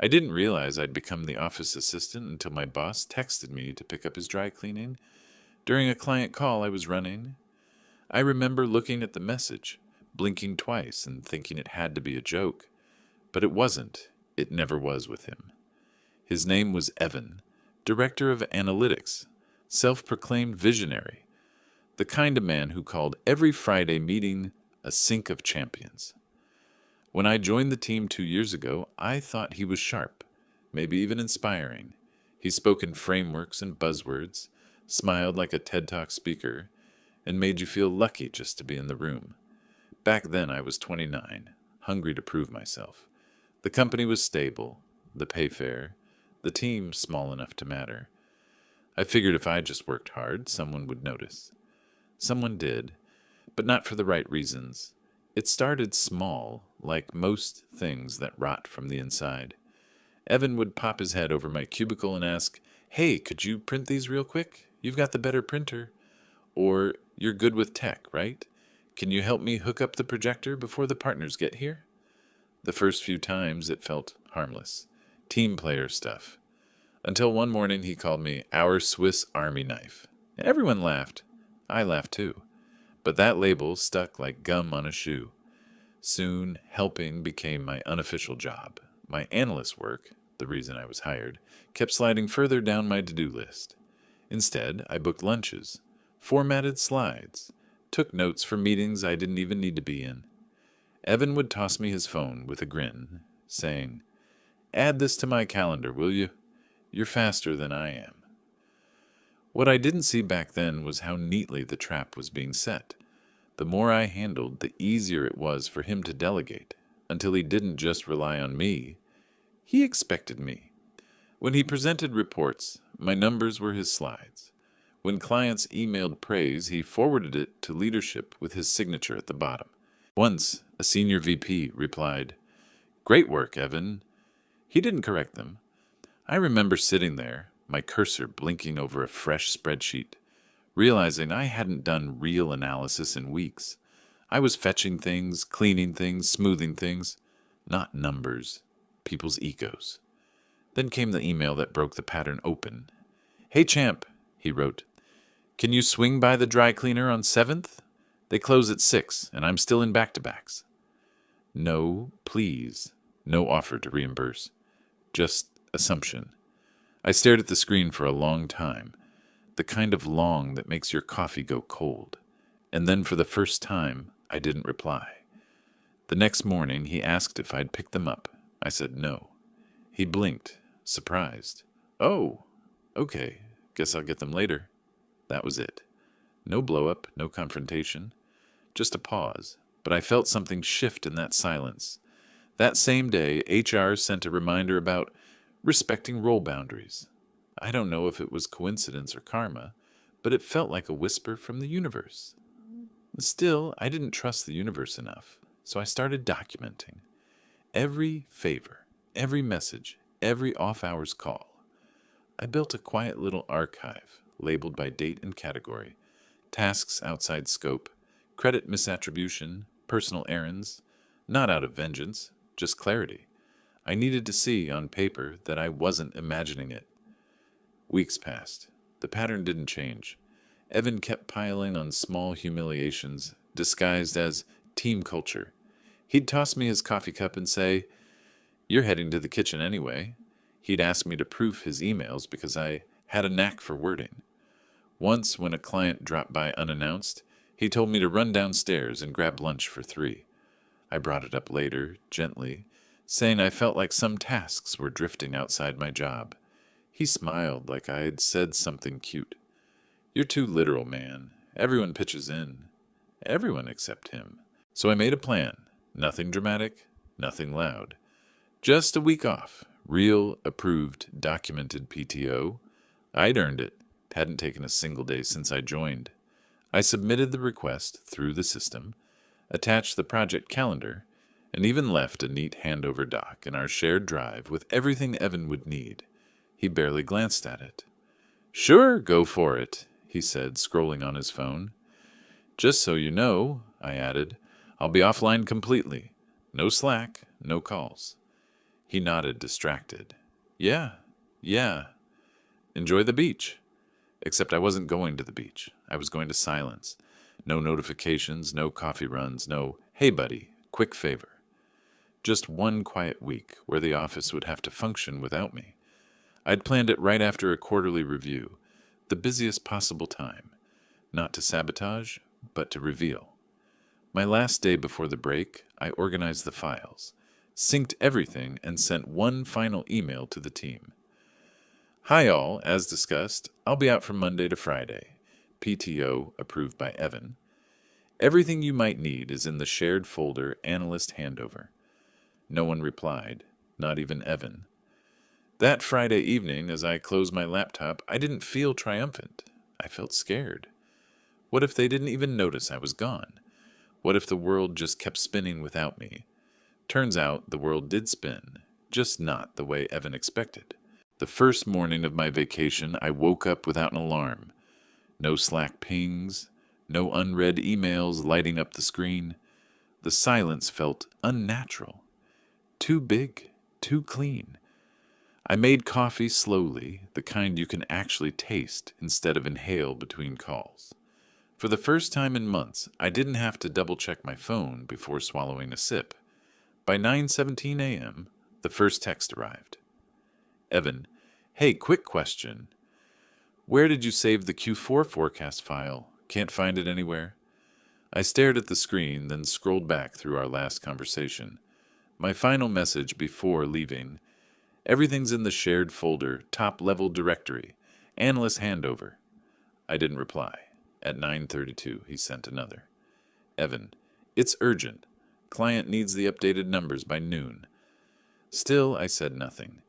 I didn't realize I'd become the office assistant until my boss texted me to pick up his dry cleaning during a client call I was running. I remember looking at the message, blinking twice and thinking it had to be a joke, but it wasn't. It never was with him. His name was Evan, director of analytics, self-proclaimed visionary, the kind of man who called every Friday meeting a sink of champions. When I joined the team 2 years ago, I thought he was sharp, maybe even inspiring. He spoke in frameworks and buzzwords, smiled like a TED Talk speaker, and made you feel lucky just to be in the room. Back then I was 29, hungry to prove myself. The company was stable, the pay fair, the team small enough to matter. I figured if I just worked hard, someone would notice. Someone did, but not for the right reasons. It started small, like most things that rot from the inside. Evan would pop his head over my cubicle and ask, "Hey, could you print these real quick? You've got the better printer." Or, "You're good with tech, right? Can you help me hook up the projector before the partners get here?" The first few times it felt harmless. Team player stuff. Until one morning he called me our Swiss Army knife. Everyone laughed. I laughed too. But that label stuck like gum on a shoe. Soon, helping became my unofficial job. My analyst work, the reason I was hired, kept sliding further down my to-do list. Instead, I booked lunches, formatted slides, took notes for meetings I didn't even need to be in. Evan would toss me his phone with a grin, saying, "Add this to my calendar, will you? You're faster than I am." What I didn't see back then was how neatly the trap was being set. The more I handled, the easier it was for him to delegate, until he didn't just rely on me. He expected me. When he presented reports, my numbers were his slides. When clients emailed praise, he forwarded it to leadership with his signature at the bottom. Once, a senior VP replied, "Great work, Evan." He didn't correct them. I remember sitting there, my cursor blinking over a fresh spreadsheet, realizing I hadn't done real analysis in weeks. I was fetching things, cleaning things, smoothing things, not numbers, people's egos. Then came the email that broke the pattern open. "Hey, champ," he wrote, "can you swing by the dry cleaner on 7th? They close at 6, and I'm still in back-to-backs." No, please. No offer to reimburse. Just assumption. I stared at the screen for a long time, the kind of long that makes your coffee go cold. And then for the first time, I didn't reply. The next morning, he asked if I'd picked them up. I said no. He blinked, surprised. "Oh, okay, guess I'll get them later." That was it. No blow-up, no confrontation, just a pause. But I felt something shift in that silence. That same day, HR sent a reminder about respecting role boundaries. I don't know if it was coincidence or karma, but it felt like a whisper from the universe. Still, I didn't trust the universe enough, so I started documenting. Every favor, every message, every off-hours call. I built a quiet little archive, labeled by date and category, tasks outside scope, credit misattribution, personal errands, not out of vengeance, just clarity. I needed to see on paper that I wasn't imagining it. Weeks passed. The pattern didn't change. Evan kept piling on small humiliations, disguised as team culture. He'd toss me his coffee cup and say, "You're heading to the kitchen anyway." He'd ask me to proof his emails because I had a knack for wording. Once, when a client dropped by unannounced, he told me to run downstairs and grab lunch for 3. I brought it up later, gently, saying I felt like some tasks were drifting outside my job. He smiled like I had said something cute. "You're too literal, man. Everyone pitches in. Everyone except him." So I made a plan. Nothing dramatic, nothing loud. Just a week off. Real, approved, documented PTO. I'd earned it. Hadn't taken a single day since I joined. I submitted the request through the system, attached the project calendar, and even left a neat handover doc in our shared drive with everything Evan would need. He barely glanced at it. "Sure, go for it," he said, scrolling on his phone. "Just so you know," I added, "I'll be offline completely. No Slack, no calls." He nodded, distracted. Yeah, yeah. Enjoy the beach. Except I wasn't going to the beach. I was going to silence. No notifications, no coffee runs, no, hey buddy, quick favor. Just one quiet week where the office would have to function without me. I'd planned it right after a quarterly review, the busiest possible time, not to sabotage, but to reveal. My last day before the break, I organized the files, synced everything, and sent one final email to the team. Hi all, as discussed, I'll be out from Monday to Friday. PTO approved by Evan. Everything you might need is in the shared folder analyst handover. No one replied, not even Evan. That Friday evening, as I closed my laptop, I didn't feel triumphant. I felt scared. What if they didn't even notice I was gone? What if the world just kept spinning without me? Turns out the world did spin, just not the way Evan expected. The first morning of my vacation, I woke up without an alarm. No Slack pings, no unread emails lighting up the screen. The silence felt unnatural. Too big, too clean. I made coffee slowly, the kind you can actually taste instead of inhale between calls. For the first time in months, I didn't have to double-check my phone before swallowing a sip. By 9:17 a.m., the first text arrived. Evan, hey, quick question. Where did you save the Q4 forecast file? Can't find it anywhere? I stared at the screen, then scrolled back through our last conversation. My final message before leaving. Everything's in the shared folder, top-level directory. Analyst handover. I didn't reply. At 9:32, he sent another. Evan, it's urgent. Client needs the updated numbers by noon. Still, I said nothing.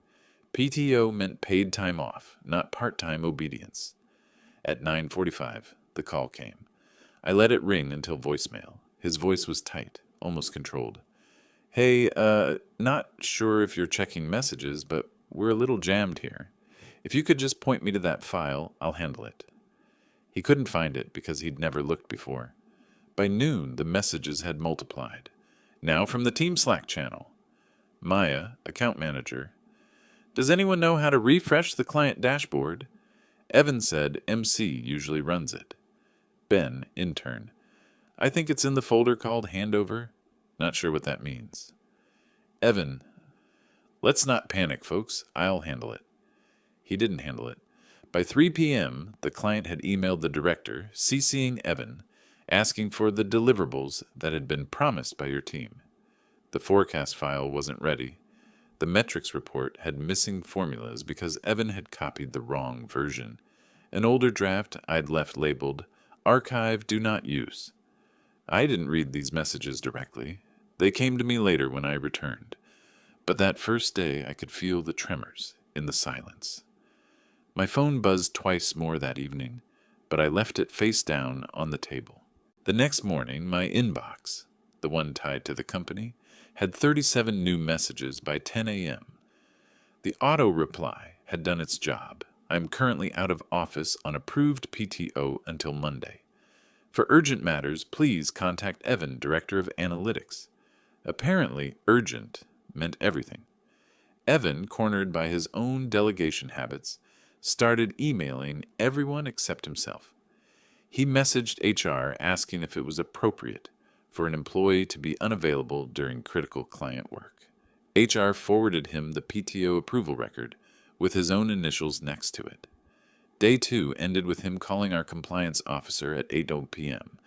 PTO meant paid time off, not part-time obedience. At 9:45, the call came. I let it ring until voicemail. His voice was tight, almost controlled. Hey, not sure if you're checking messages, but we're a little jammed here. If you could just point me to that file, I'll handle it. He couldn't find it because he'd never looked before. By noon, the messages had multiplied. Now from the Team Slack channel. Maya, account manager. Does anyone know how to refresh the client dashboard? Evan said MC usually runs it. Ben, intern. I think it's in the folder called Handover. Not sure what that means. Evan. Let's not panic, folks. I'll handle it. He didn't handle it. By 3 p.m., the client had emailed the director, CCing Evan, asking for the deliverables that had been promised by your team. The forecast file wasn't ready. The metrics report had missing formulas because Evan had copied the wrong version. An older draft I'd left labeled, Archive Do Not Use. I didn't read these messages directly. They came to me later when I returned. But that first day I could feel the tremors in the silence. My phone buzzed twice more that evening, but I left it face down on the table. The next morning, my inbox, the one tied to the company, had 37 new messages by 10 a.m. The auto reply had done its job. I am currently out of office on approved PTO until Monday. For urgent matters, please contact Evan, Director of Analytics. Apparently, urgent meant everything. Evan, cornered by his own delegation habits, started emailing everyone except himself. He messaged HR asking if it was appropriate for an employee to be unavailable during critical client work. HR forwarded him the PTO approval record with his own initials next to it. Day 2 ended with him calling our compliance officer at 8 p.m.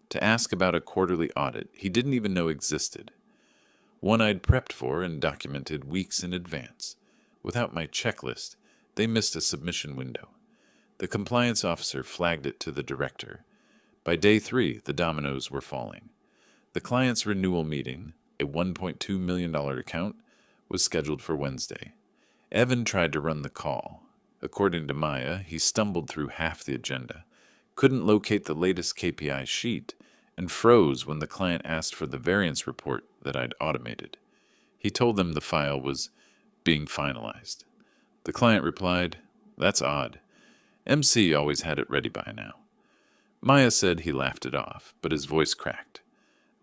to ask about a quarterly audit he didn't even know existed. One I'd prepped for and documented weeks in advance. Without my checklist, they missed a submission window. The compliance officer flagged it to the director. By day 3, the dominoes were falling. The client's renewal meeting, a $1.2 million account, was scheduled for Wednesday. Evan tried to run the call. According to Maya, he stumbled through half the agenda, couldn't locate the latest KPI sheet, and froze when the client asked for the variance report that I'd automated. He told them the file was being finalized. The client replied, "That's odd. MC always had it ready by now." Maya said he laughed it off, but his voice cracked.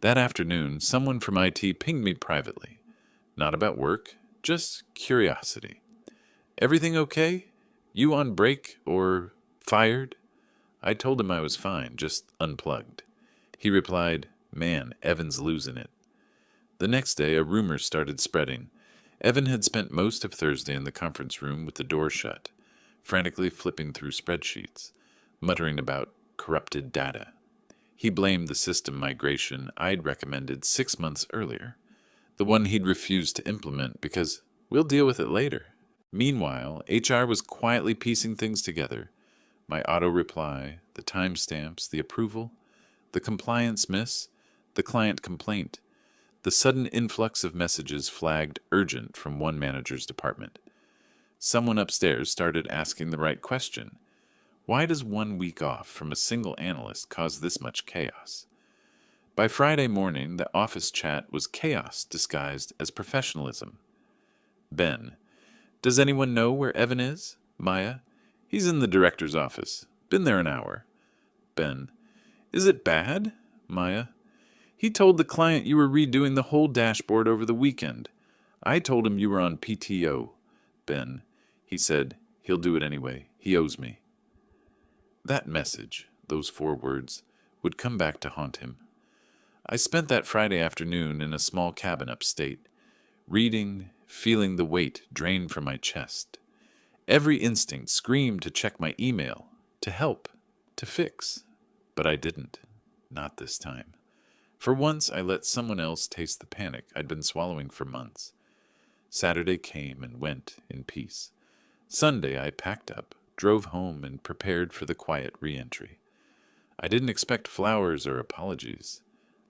That afternoon, someone from IT pinged me privately. Not about work, Just curiosity. Everything okay? You on break or fired? I told him I was fine, just unplugged. He replied, "Man, Evan's losing it." The next day, a rumor started spreading. Evan had spent most of Thursday in the conference room with the door shut, frantically flipping through spreadsheets, muttering about corrupted data. He blamed the system migration I'd recommended 6 months earlier, the one he'd refused to implement because we'll deal with it later. Meanwhile, HR was quietly piecing things together. My auto reply, the timestamps, the approval, the compliance miss, the client complaint. The sudden influx of messages flagged urgent from one manager's department. Someone upstairs started asking the right question. Why does 1 week off from a single analyst cause this much chaos? By Friday morning, the office chat was chaos disguised as professionalism. Ben, does anyone know where Evan is? Maya, he's in the director's office. Been there an hour. Ben, is it bad? Maya, he told the client you were redoing the whole dashboard over the weekend. I told him you were on PTO. Ben, he said, he'll do it anyway. He owes me. That message, those 4 words, would come back to haunt him. I spent that Friday afternoon in a small cabin upstate, reading, feeling the weight drain from my chest. Every instinct screamed to check my email, to help, to fix. But I didn't. Not this time. For once, I let someone else taste the panic I'd been swallowing for months. Saturday came and went in peace. Sunday, I packed up, drove home, and prepared for the quiet re-entry. I didn't expect flowers or apologies.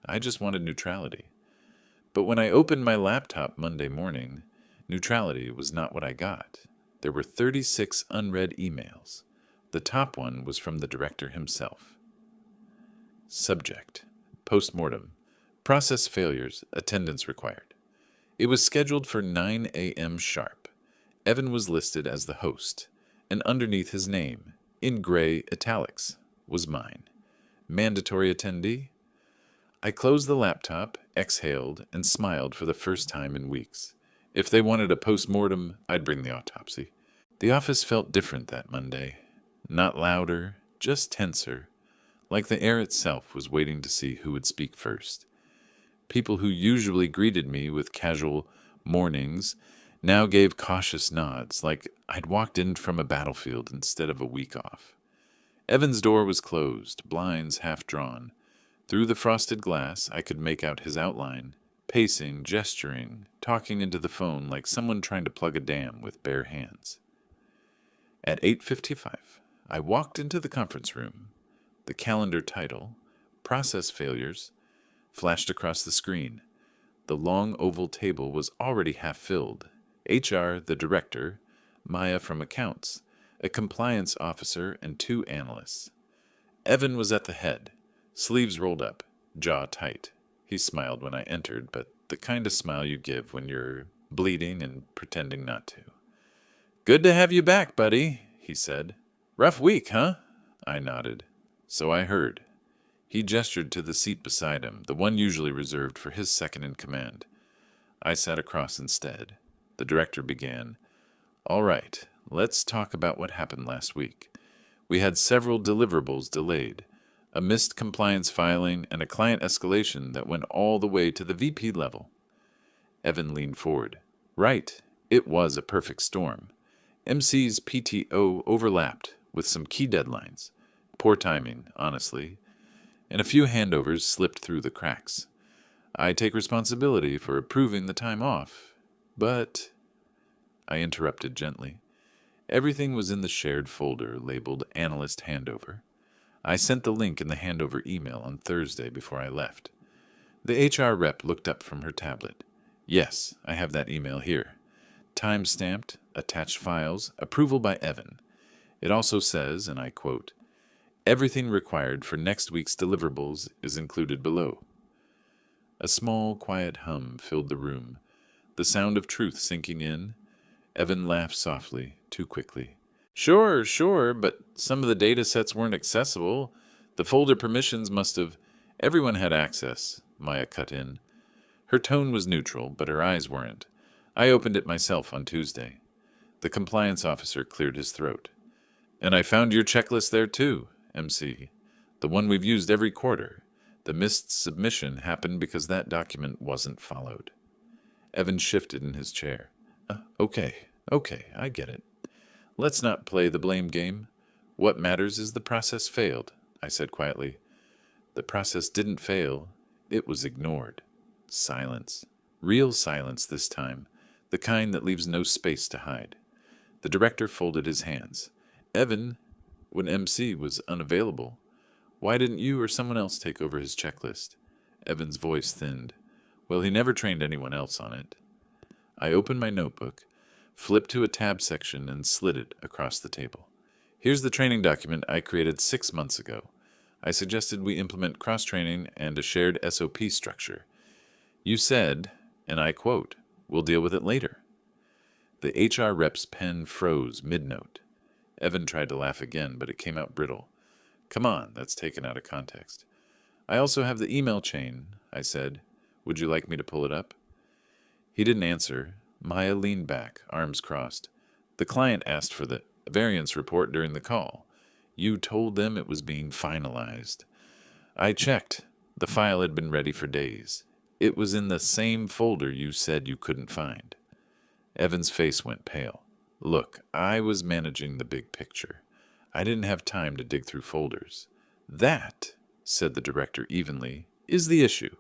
I just wanted neutrality. But when I opened my laptop Monday morning, neutrality was not what I got. There were 36 unread emails. The top one was from the director himself. Subject: Postmortem. Process failures. Attendance required. It was scheduled for 9 a.m. sharp. Evan was listed as the host, and underneath his name, in gray italics, was mine. Mandatory attendee? I closed the laptop, exhaled, and smiled for the first time in weeks. If they wanted a postmortem, I'd bring the autopsy. The office felt different that Monday. Not louder, just tenser, like the air itself was waiting to see who would speak first. People who usually greeted me with casual mornings now gave cautious nods, like I'd walked in from a battlefield instead of a week off. Evan's door was closed, blinds half drawn. Through the frosted glass, I could make out his outline, pacing, gesturing, talking into the phone like someone trying to plug a dam with bare hands. At 8:55, I walked into the conference room. The calendar title, Process Failures, flashed across the screen. The long oval table was already half filled. HR, the director, Maya from accounts, a compliance officer, and 2 analysts. Evan was at the head, sleeves rolled up, jaw tight. He smiled when I entered, but the kind of smile you give when you're bleeding and pretending not to. "Good to have you back, buddy," he said. "Rough week, huh?" I nodded. So I heard. He gestured to the seat beside him, the one usually reserved for his second in command. I sat across instead. The director began. "All right, let's talk about what happened last week. We had several deliverables delayed, a missed compliance filing, and a client escalation that went all the way to the VP level." Evan leaned forward. "Right, it was a perfect storm. MC's PTO overlapped with some key deadlines. Poor timing, honestly, and a few handovers slipped through the cracks. I take responsibility for approving the time off, but—" I interrupted gently. Everything was in the shared folder labeled Analyst Handover. I sent the link in the handover email on Thursday before I left. The HR rep looked up from her tablet. "Yes, I have that email here. Time-stamped, attached files, approval by Evan. It also says, and I quote, 'Everything required for next week's deliverables is included below.'" A small, quiet hum filled the room, the sound of truth sinking in. Evan laughed softly, too quickly. Sure, but some of the data sets weren't accessible. The folder permissions must have—" "Everyone had access," Maya cut in. Her tone was neutral, but her eyes weren't. I opened it myself on Tuesday. The compliance officer cleared his throat. And I found your checklist there too, MC. The one we've used every quarter. The missed submission happened because that document wasn't followed. Evan shifted in his chair. Okay, I get it. Let's not play the blame game. What matters is the process failed, I said quietly. The process didn't fail. It was ignored. Silence. Real silence this time. The kind that leaves no space to hide. The director folded his hands. Evan, when MC was unavailable, why didn't you or someone else take over his checklist? Evan's voice thinned. Well, he never trained anyone else on it. I opened my notebook, flipped to a tab section, and slid it across the table. Here's the training document I created 6 months ago. I suggested we implement cross-training and a shared SOP structure. You said, and I quote, "We'll deal with it later." The HR rep's pen froze mid-note. Evan tried to laugh again, but it came out brittle. Come on, that's taken out of context. I also have the email chain, I said. Would you like me to pull it up? He didn't answer. Maya leaned back, arms crossed. The client asked for the variance report during the call. You told them it was being finalized. I checked. The file had been ready for days. It was in the same folder you said you couldn't find. Evan's face went pale. Look, I was managing the big picture. I didn't have time to dig through folders. That, said the director evenly, is the issue.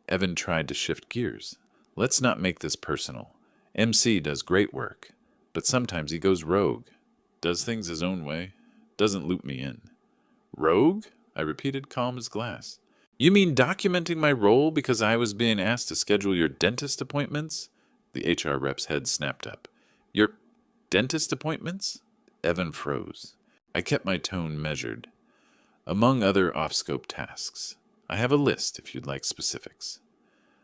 Evan tried to shift gears. Let's not make this personal. MC does great work, but sometimes he goes rogue, does things his own way, doesn't loop me in. Rogue? I repeated, calm as glass. You mean documenting my role because I was being asked to schedule your dentist appointments? The HR rep's head snapped up. Your dentist appointments? Evan froze. I kept my tone measured. Among other off-scope tasks. I have a list if you'd like specifics.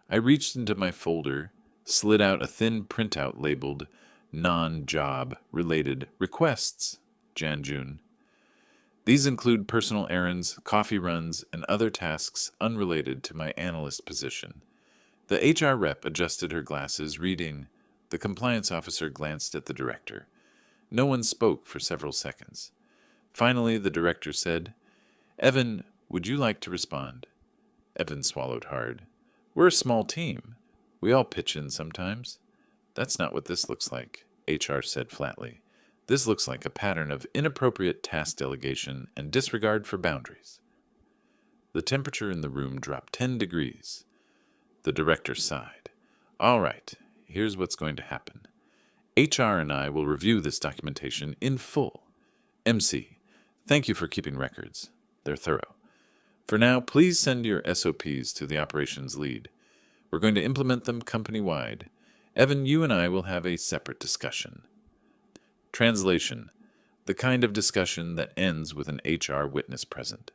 I reached into my folder, slid out a thin printout labeled non-job related requests, Jan-June. These include personal errands, coffee runs, and other tasks unrelated to my analyst position. The HR rep adjusted her glasses, reading. The compliance officer glanced at the director. No one spoke for several seconds. Finally, the director said, Evan, would you like to respond? Evan swallowed hard. We're a small team. We all pitch in sometimes. That's not what this looks like, HR said flatly. This looks like a pattern of inappropriate task delegation and disregard for boundaries. The temperature in the room dropped 10 degrees. The director sighed. All right, here's what's going to happen. HR and I will review this documentation in full. MC, thank you for keeping records. They're thorough. For now, please send your SOPs to the operations lead. We're going to implement them company-wide. Evan, you and I will have a separate discussion. Translation: the kind of discussion that ends with an HR witness present.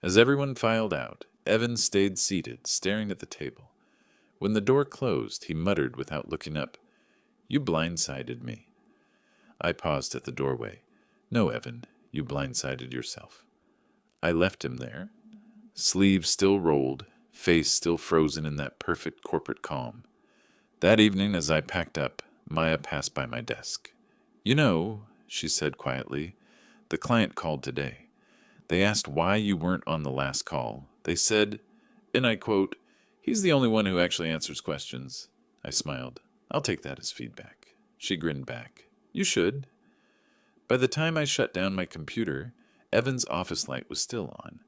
As everyone filed out, Evan stayed seated, staring at the table. When the door closed, he muttered without looking up, You blindsided me. I paused at the doorway. No, Evan, you blindsided yourself. I left him there, sleeves still rolled, face still frozen in that perfect corporate calm. That evening, as I packed up, Maya passed by my desk. You know, she said quietly, the client called today. They asked why you weren't on the last call. They said, and I quote, he's the only one who actually answers questions. I smiled. I'll take that as feedback. She grinned back. You should. By the time I shut down my computer, Evan's office light was still on.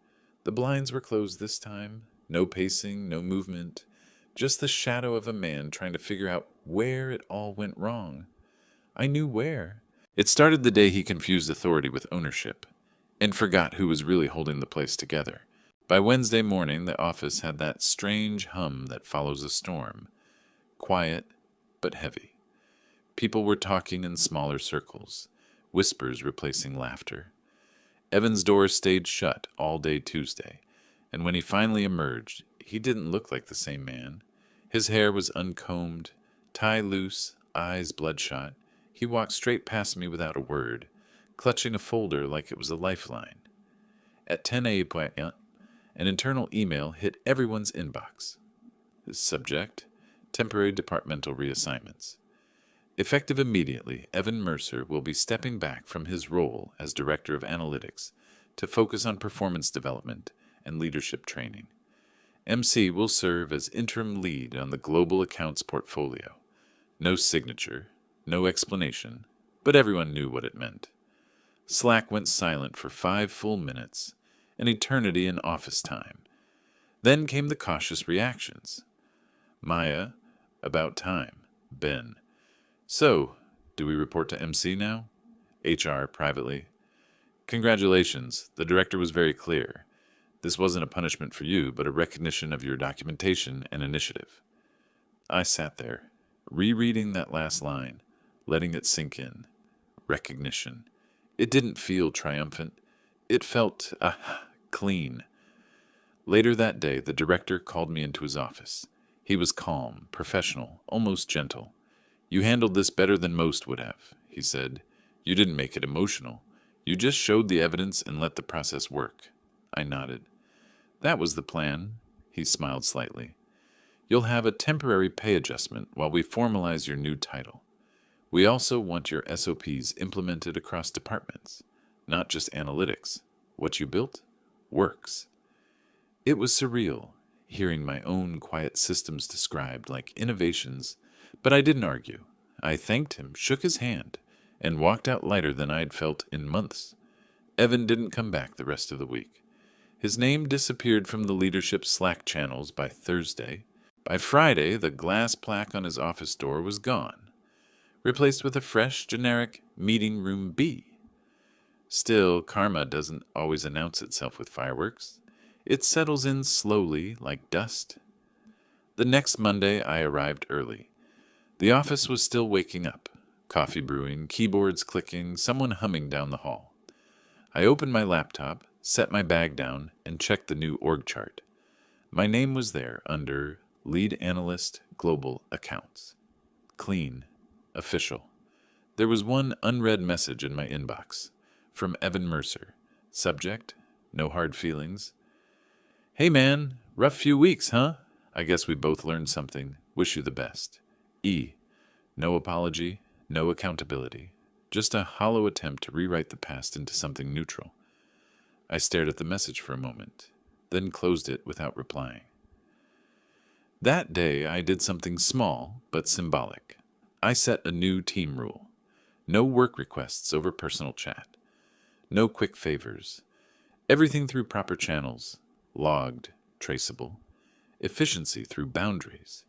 The blinds were closed this time. No pacing, no movement. Just the shadow of a man trying to figure out where it all went wrong. I knew where. It started the day he confused authority with ownership and forgot who was really holding the place together. By Wednesday morning, the office had that strange hum that follows a storm. Quiet, but heavy. People were talking in smaller circles, whispers replacing laughter. Evan's door stayed shut all day Tuesday, and when he finally emerged, he didn't look like the same man. His hair was uncombed, tie loose, eyes bloodshot. He walked straight past me without a word, clutching a folder like it was a lifeline. At 10 a.m., an internal email hit everyone's inbox. Subject, temporary departmental reassignments. Effective immediately, Evan Mercer will be stepping back from his role as Director of Analytics to focus on performance development and leadership training. MC will serve as interim lead on the global accounts portfolio. No signature, no explanation, but everyone knew what it meant. Slack went silent for 5 full minutes, an eternity in office time. Then came the cautious reactions. Maya, about time. Ben, so, do we report to MC now? HR, privately. Congratulations, the director was very clear. This wasn't a punishment for you, but a recognition of your documentation and initiative. I sat there, rereading that last line, letting it sink in. Recognition. It didn't feel triumphant. It felt, clean. Later that day, the director called me into his office. He was calm, professional, almost gentle. You handled this better than most would have, he said. You didn't make it emotional. You just showed the evidence and let the process work. I nodded. That was the plan. He smiled slightly. You'll have a temporary pay adjustment while we formalize your new title. We also want your SOPs implemented across departments, not just analytics. What you built works. It was surreal, hearing my own quiet systems described like innovations, but I didn't argue. I thanked him, shook his hand, and walked out lighter than I'd felt in months. Evan didn't come back the rest of the week. His name disappeared from the leadership Slack channels by Thursday. By Friday, the glass plaque on his office door was gone, replaced with a fresh, generic Meeting Room B. Still, karma doesn't always announce itself with fireworks. It settles in slowly, like dust. The next Monday, I arrived early. The office was still waking up. Coffee brewing, keyboards clicking, someone humming down the hall. I opened my laptop, set my bag down, and checked the new org chart. My name was there under Lead Analyst Global Accounts. Clean. Official. There was one unread message in my inbox. From Evan Mercer. Subject, no hard feelings. Hey man, rough few weeks, huh? I guess we both learned something. Wish you the best. E. No apology, no accountability. Just a hollow attempt to rewrite the past into something neutral. I stared at the message for a moment, then closed it without replying. That day I did something small but symbolic. I set a new team rule. No work requests over personal chat. No quick favors. Everything through proper channels. Logged, traceable. Efficiency through boundaries.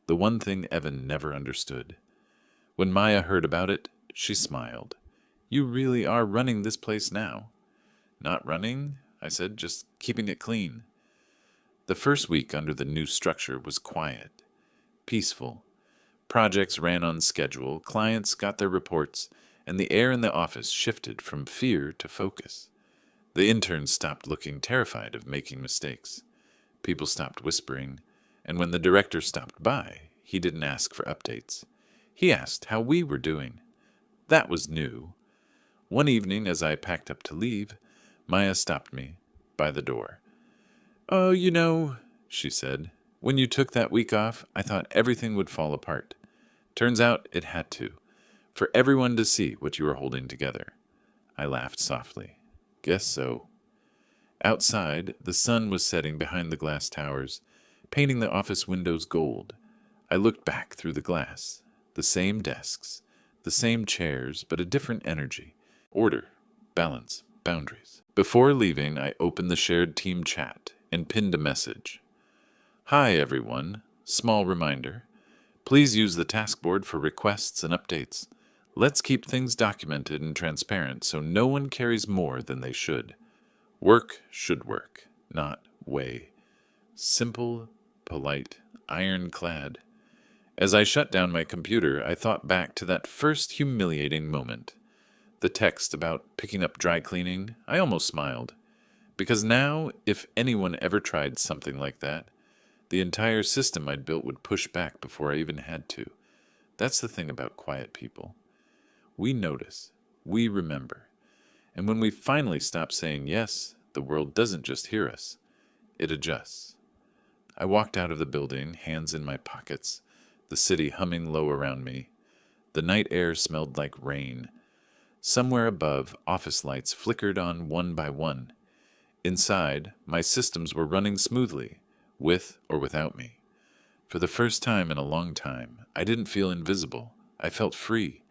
The one thing Evan never understood. When Maya heard about it, she smiled. You really are running this place now. Not running, I said, just keeping it clean. The first week under the new structure was quiet, peaceful. Projects ran on schedule, clients got their reports, and the air in the office shifted from fear to focus. The interns stopped looking terrified of making mistakes. People stopped whispering, and when the director stopped by, he didn't ask for updates. He asked how we were doing. That was new. One evening, as I packed up to leave, Maya stopped me by the door. Oh, she said, when you took that week off, I thought everything would fall apart. Turns out it had to, for everyone to see what you were holding together. I laughed softly. Guess so. Outside, the sun was setting behind the glass towers, painting the office windows gold. I looked back through the glass. The same desks, the same chairs, but a different energy. Order, balance, boundaries. Before leaving, I opened the shared team chat and pinned a message. Hi, everyone. Small reminder. Please use the task board for requests and updates. Let's keep things documented and transparent so no one carries more than they should. Work should work, not weigh. Simple, polite, ironclad. As I shut down my computer, I thought back to that first humiliating moment. The text about picking up dry cleaning, I almost smiled. Because now, if anyone ever tried something like that, the entire system I'd built would push back before I even had to. That's the thing about quiet people. We notice. We remember. And when we finally stop saying yes, the world doesn't just hear us. It adjusts. I walked out of the building, hands in my pockets, the city humming low around me. The night air smelled like rain. Somewhere above, office lights flickered on one by one. Inside, my systems were running smoothly, with or without me. For the first time in a long time, I didn't feel invisible. I felt free.